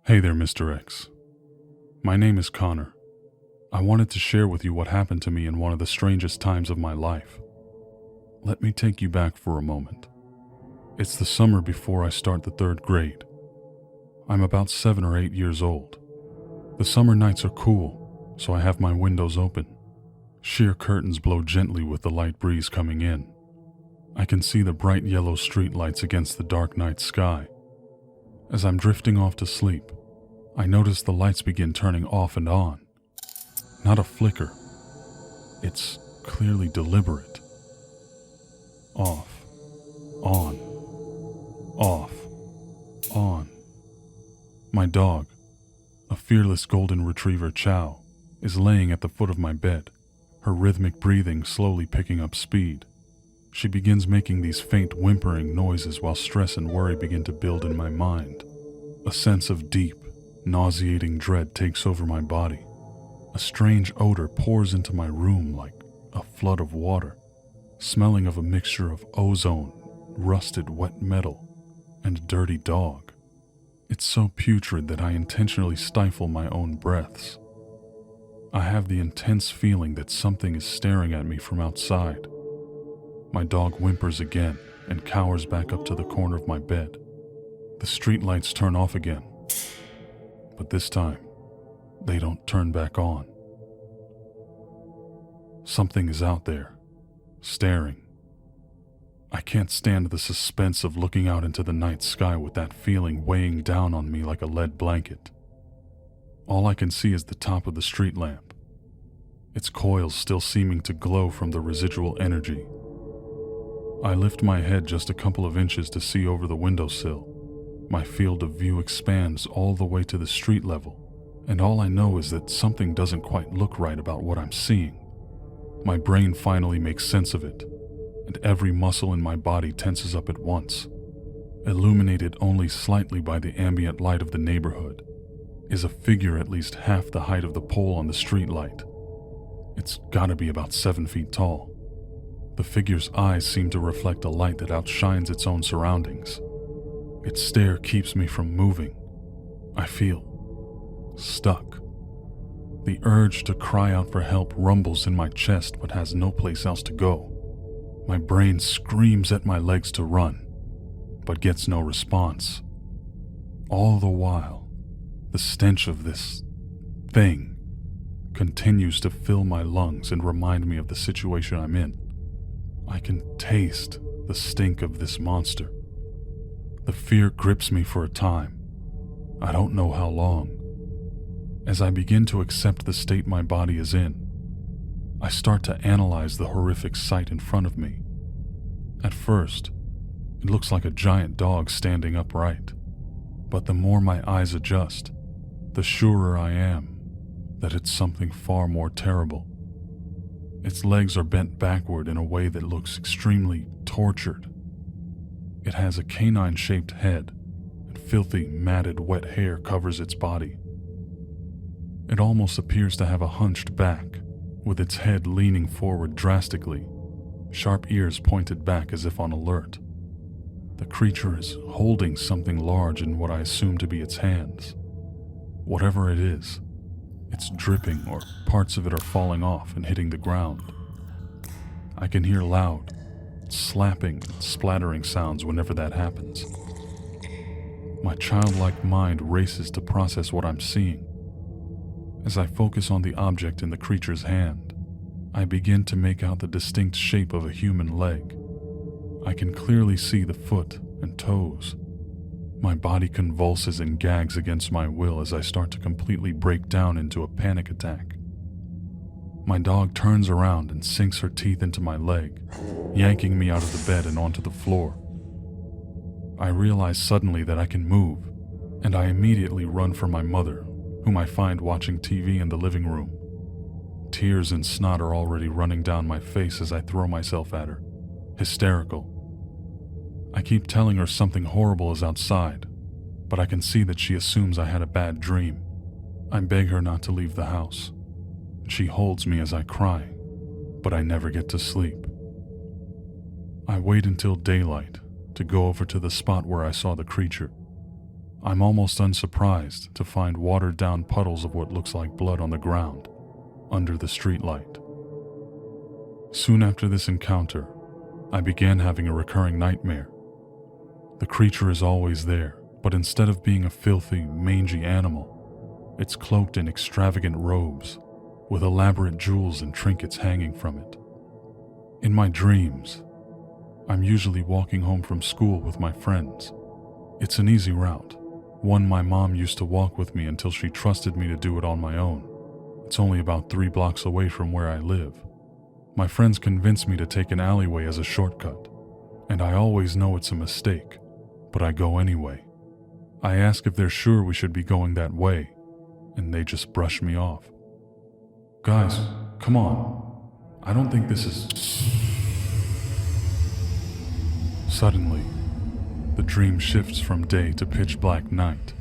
Hey there, Mr. X. My name is Connor. I wanted to share with you what happened to me in one of the strangest times of my life. Let me take you back for a moment. It's the summer before I start the 3rd grade. I'm about 7 or 8 years old. The summer nights are cool, so I have my windows open. Sheer curtains blow gently with the light breeze coming in. I can see the bright yellow street lights against the dark night sky. As I'm drifting off to sleep, I notice the lights begin turning off and on. Not a flicker. It's clearly deliberate. Off, on, off, on. My dog, a fearless golden retriever Chow, is laying at the foot of my bed, her rhythmic breathing slowly picking up speed. She begins making these faint whimpering noises while stress and worry begin to build in my mind. A sense of deep, nauseating dread takes over my body. A strange odor pours into my room like a flood of water, smelling of a mixture of ozone, rusted wet metal, and dirty dog. It's so putrid that I intentionally stifle my own breaths. I have the intense feeling that something is staring at me from outside. My dog whimpers again and cowers back up to the corner of my bed. The streetlights turn off again, but this time, they don't turn back on. Something is out there, staring. I can't stand the suspense of looking out into the night sky with that feeling weighing down on me like a lead blanket. All I can see is the top of the street lamp, its coils still seeming to glow from the residual energy. I lift my head just a couple of inches to see over the windowsill. My field of view expands all the way to the street level, and all I know is that something doesn't quite look right about what I'm seeing. My brain finally makes sense of it, and every muscle in my body tenses up at once. Illuminated only slightly by the ambient light of the neighborhood is a figure at least half the height of the pole on the street light. It's gotta be about 7 feet tall. The figure's eyes seem to reflect a light that outshines its own surroundings. Its stare keeps me from moving. I feel stuck. The urge to cry out for help rumbles in my chest but has no place else to go. My brain screams at my legs to run, but gets no response. All the while, the stench of this thing continues to fill my lungs and remind me of the situation I'm in. I can taste the stink of this monster. The fear grips me for a time. I don't know how long. As I begin to accept the state my body is in, I start to analyze the horrific sight in front of me. At first, it looks like a giant dog standing upright, but the more my eyes adjust, the surer I am that it's something far more terrible. Its legs are bent backward in a way that looks extremely tortured. It has a canine-shaped head, and filthy, matted, wet hair covers its body. It almost appears to have a hunched back, with its head leaning forward drastically, sharp ears pointed back as if on alert. The creature is holding something large in what I assume to be its hands. Whatever it is, it's dripping or parts of it are falling off and hitting the ground. I can hear loud, slapping and splattering sounds whenever that happens. My childlike mind races to process what I'm seeing. As I focus on the object in the creature's hand, I begin to make out the distinct shape of a human leg. I can clearly see the foot and toes. My body convulses and gags against my will as I start to completely break down into a panic attack. My dog turns around and sinks her teeth into my leg, yanking me out of the bed and onto the floor. I realize suddenly that I can move, and I immediately run for my mother, whom I find watching TV in the living room. Tears and snot are already running down my face as I throw myself at her, hysterical. I keep telling her something horrible is outside, but I can see that she assumes I had a bad dream. I beg her not to leave the house. She holds me as I cry, but I never get to sleep. I wait until daylight to go over to the spot where I saw the creature. I'm almost unsurprised to find watered-down puddles of what looks like blood on the ground, under the streetlight. Soon after this encounter, I began having a recurring nightmare. The creature is always there, but instead of being a filthy, mangy animal, it's cloaked in extravagant robes, with elaborate jewels and trinkets hanging from it. In my dreams, I'm usually walking home from school with my friends. It's an easy route, one my mom used to walk with me until she trusted me to do it on my own. It's only about 3 blocks away from where I live. My friends convince me to take an alleyway as a shortcut, and I always know it's a mistake, but I go anyway. I ask if they're sure we should be going that way, and they just brush me off. Guys, come on. I don't think this is... Suddenly, the dream shifts from day to pitch black night.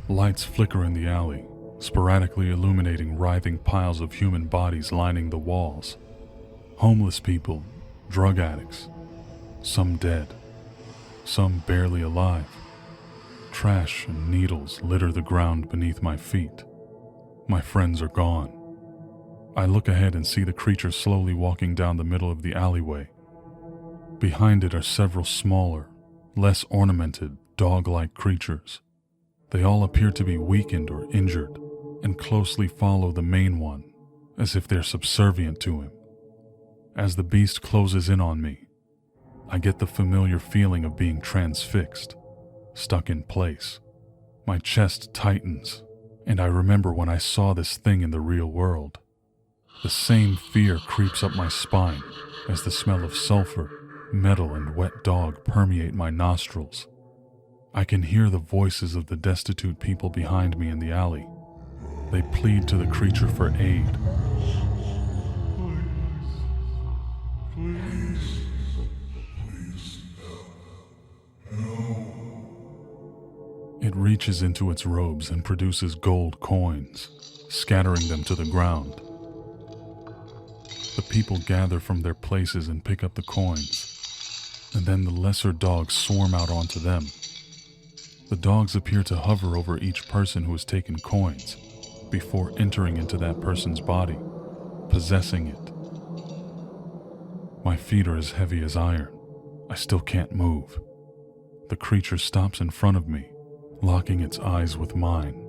Lights flicker in the alley, sporadically illuminating writhing piles of human bodies lining the walls. Homeless people, drug addicts, some dead, some barely alive. Trash and needles litter the ground beneath my feet. My friends are gone. I look ahead and see the creature slowly walking down the middle of the alleyway. Behind it are several smaller, less ornamented, dog-like creatures. They all appear to be weakened or injured, and closely follow the main one, as if they're subservient to him. As the beast closes in on me, I get the familiar feeling of being transfixed, stuck in place. My chest tightens, and I remember when I saw this thing in the real world. The same fear creeps up my spine as the smell of sulfur, metal, and wet dog permeate my nostrils. I can hear the voices of the destitute people behind me in the alley. They plead to the creature for aid. Please, no. It reaches into its robes and produces gold coins, scattering them to the ground. The people gather from their places and pick up the coins, and then the lesser dogs swarm out onto them. The dogs appear to hover over each person who has taken coins before entering into that person's body, possessing it. My feet are as heavy as iron. I still can't move. The creature stops in front of me, locking its eyes with mine.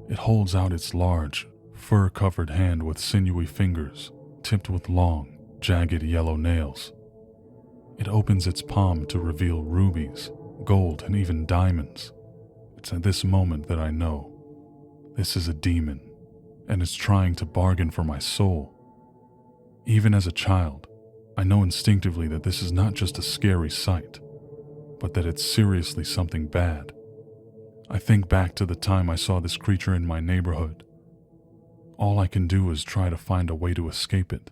It holds out its large, fur-covered hand with sinewy fingers, tipped with long, jagged yellow nails. It opens its palm to reveal rubies, gold, and even diamonds. It's at this moment that I know this is a demon, and it's trying to bargain for my soul. Even as a child, I know instinctively that this is not just a scary sight, but that it's seriously something bad. I think back to the time I saw this creature in my neighborhood. All I can do is try to find a way to escape it.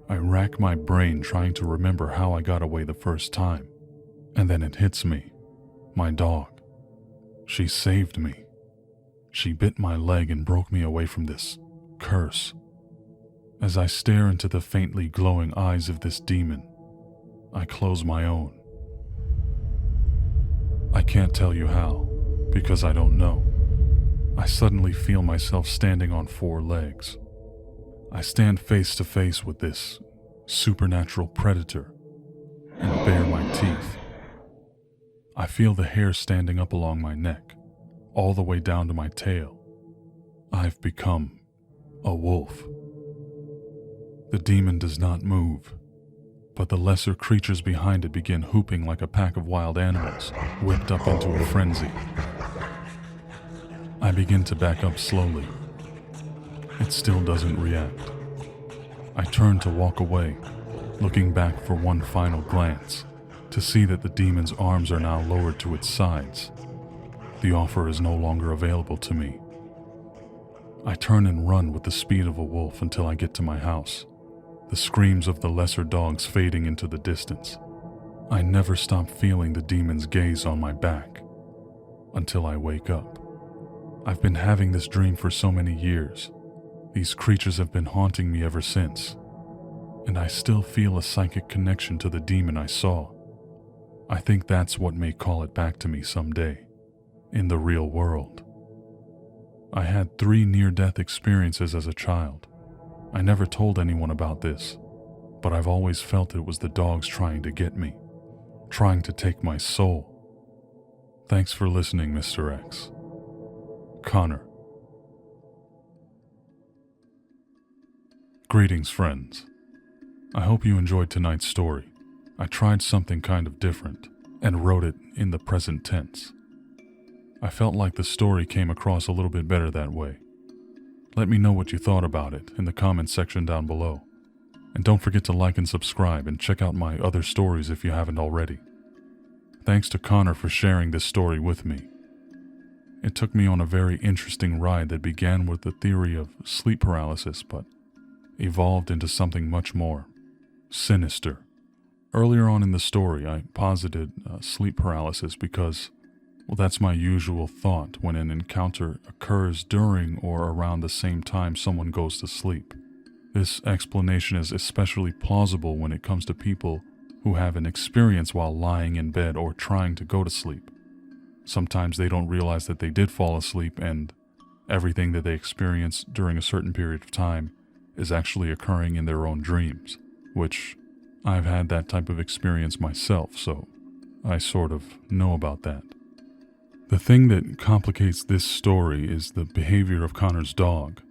I rack my brain trying to remember how I got away the first time, and then it hits me. My dog. She saved me. She bit my leg and broke me away from this curse. As I stare into the faintly glowing eyes of this demon, I close my own. I can't tell you how, because I don't know. I suddenly feel myself standing on 4 legs. I stand face to face with this supernatural predator and bare my teeth. I feel the hair standing up along my neck, all the way down to my tail. I've become a wolf. The demon does not move, but the lesser creatures behind it begin whooping like a pack of wild animals, whipped up into a frenzy. I begin to back up slowly. It still doesn't react. I turn to walk away, looking back for one final glance, to see that the demon's arms are now lowered to its sides. The offer is no longer available to me. I turn and run with the speed of a wolf until I get to my house, the screams of the lesser dogs fading into the distance. I never stop feeling the demon's gaze on my back, until I wake up. I've been having this dream for so many years. These creatures have been haunting me ever since, and I still feel a psychic connection to the demon I saw. I think that's what may call it back to me someday. in the real world. I had 3 near-death experiences as a child. I never told anyone about this, but I've always felt it was the dogs trying to get me, trying to take my soul. Thanks for listening, Mr. X. Connor. Greetings, friends. I hope you enjoyed tonight's story. I tried something kind of different and wrote it in the present tense. I felt like the story came across a little bit better that way. Let me know what you thought about it in the comments section down below. And don't forget to like and subscribe and check out my other stories if you haven't already. Thanks to Connor for sharing this story with me. It took me on a very interesting ride that began with the theory of sleep paralysis, but evolved into something much more sinister. Earlier on in the story, I posited sleep paralysis because, well, that's my usual thought when an encounter occurs during or around the same time someone goes to sleep. This explanation is especially plausible when it comes to people who have an experience while lying in bed or trying to go to sleep. Sometimes they don't realize that they did fall asleep and everything that they experience during a certain period of time is actually occurring in their own dreams, which I've had that type of experience myself, so I sort of know about that. The thing that complicates this story is the behavior of Connor's dog.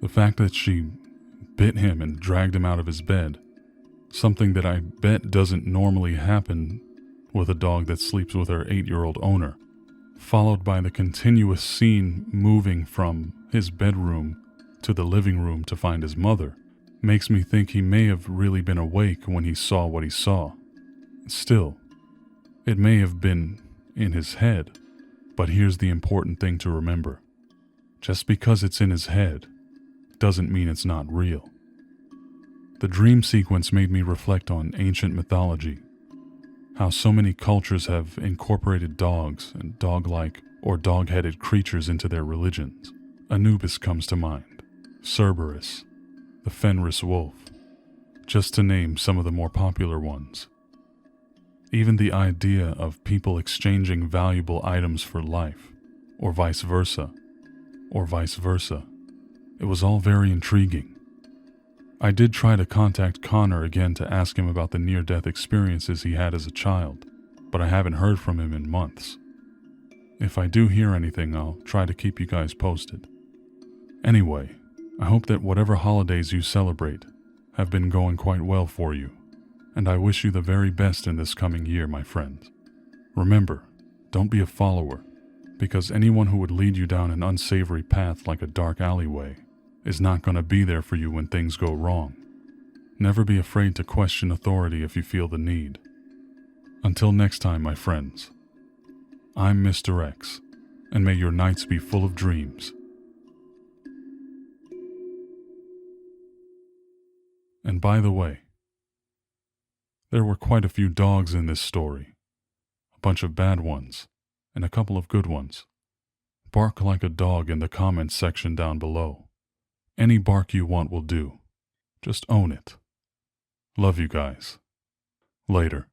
The fact that she bit him and dragged him out of his bed, something that I bet doesn't normally happen with a dog that sleeps with her 8-year-old owner, followed by the continuous scene moving from his bedroom to the living room to find his mother, makes me think he may have really been awake when he saw what he saw. Still, it may have been in his head, but here's the important thing to remember. Just because it's in his head doesn't mean it's not real. The dream sequence made me reflect on ancient mythology, how so many cultures have incorporated dogs and dog-like or dog-headed creatures into their religions. Anubis comes to mind, Cerberus, the Fenris wolf, just to name some of the more popular ones. Even the idea of people exchanging valuable items for life, or vice versa, it was all very intriguing. I did try to contact Connor again to ask him about the near-death experiences he had as a child, but I haven't heard from him in months. If I do hear anything, I'll try to keep you guys posted. Anyway, I hope that whatever holidays you celebrate have been going quite well for you, and I wish you the very best in this coming year, my friends. Remember, don't be a follower, because anyone who would lead you down an unsavory path like a dark alleyway is not going to be there for you when things go wrong. Never be afraid to question authority if you feel the need. Until next time, my friends, I'm Mr. X, and may your nights be full of dreams. And by the way, there were quite a few dogs in this story. A bunch of bad ones, and a couple of good ones. Bark like a dog in the comments section down below. Any bark you want will do. Just own it. Love you guys. Later.